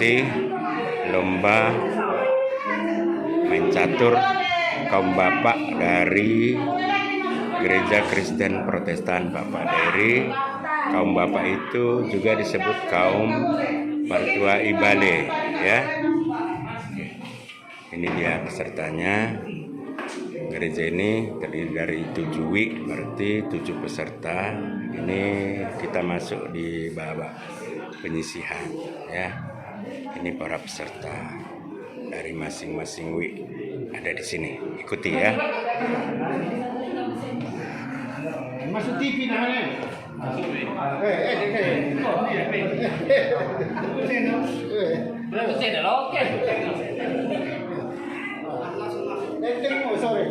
ikuti lomba main catur kaum bapak dari Gereja Kristen Protestan Bapak Dery. Kaum bapak itu juga disebut kaum Partua Ibale, ya. Ini dia pesertanya. Gereja ini terdiri dari 7 wik, berarti 7 peserta. Ini kita masuk di babak penyisihan, ya. Ini para peserta dari masing-masing wik ada di sini. Ikuti ya. Masuk TV namanya. Berapa saya dah oke. Sorry.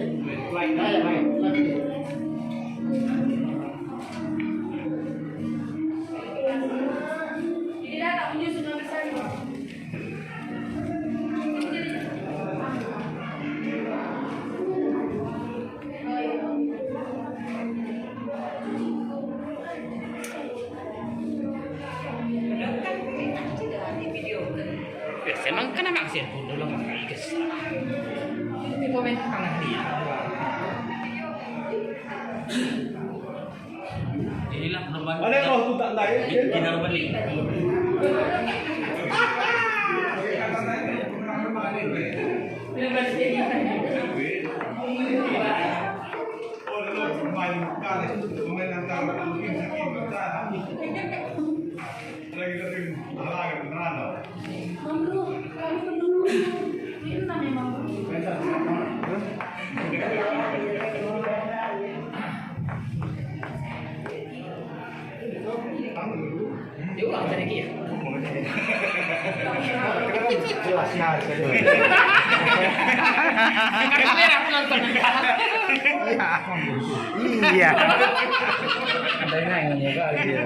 Emang kena maksud pun dulu nggak guys. Ini pemain tangan dia. Inilah perubahan. Ada roh tu tak lain. Kita balik. Dia ulang tadi ya. Jelasnya. Aku nonton. Iya. Ada yang juga dia.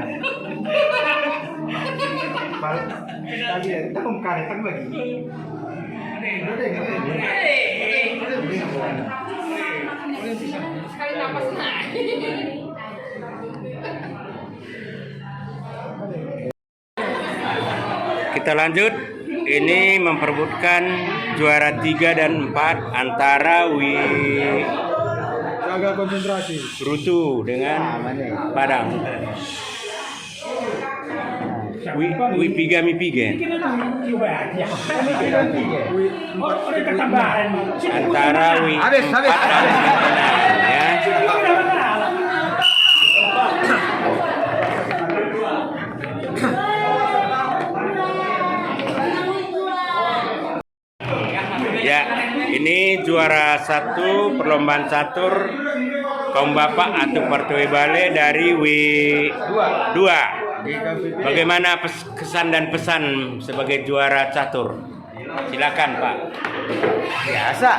Tadi kita mengkaretan lagi. Sekali napas naik. Kita lanjut. Ini memperebutkan juara 3 dan 4 antara Jaga konsentrasi. Rutu dengan Padang. Wipiga Mipiga antara Wi 4 dan ya. Ya, ini juara 1 perlombaan catur kaum bapak atau Partua Ibale dari W2. Bagaimana kesan dan pesan sebagai juara catur? Silakan Pak. Biasa.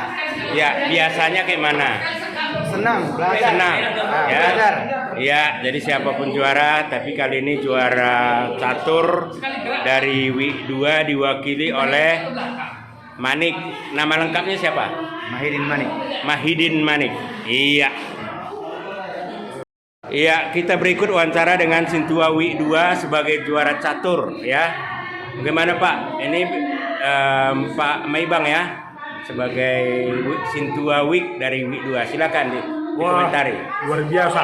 Ya, biasanya kayak mana? Senang, belajar. Senang. Ya. Belajar. Ya, jadi siapapun juara, tapi kali ini juara catur dari W2 diwakili oleh Manik. Nama lengkapnya siapa? Mahidin Manik. Mahidin Manik. Iya. Iya, kita berikut wawancara dengan Sintua Wik 2 sebagai juara catur, ya. Bagaimana Pak? Ini Pak Maibang ya, sebagai Sintua Wik dari Wik 2. Silakan dikomentari. Luar biasa.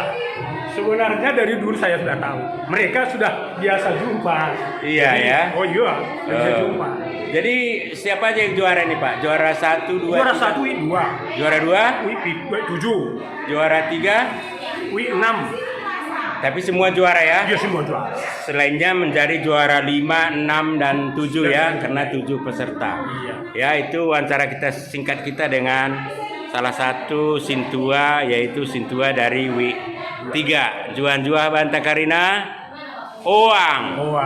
Sebenarnya dari dulu saya sudah tahu. Mereka sudah biasa jumpa. Iya ya. Oh iya, biasa jumpa. Jadi siapa aja yang juara nih Pak? Juara 1, 2, Juara 1 Wik 2. Juara 2? Wik 7. Juara 3? Wik 6. Tapi semua juara ya? Dia semua juara. Selainnya menjadi juara 5, 6, dan 7 ya, karena 7 peserta. Iya. Ya, itu wawancara kita singkat kita dengan salah satu Sintua, yaitu Sintua dari Wik 3. Juan Jua Bantakarina Oang. Oh,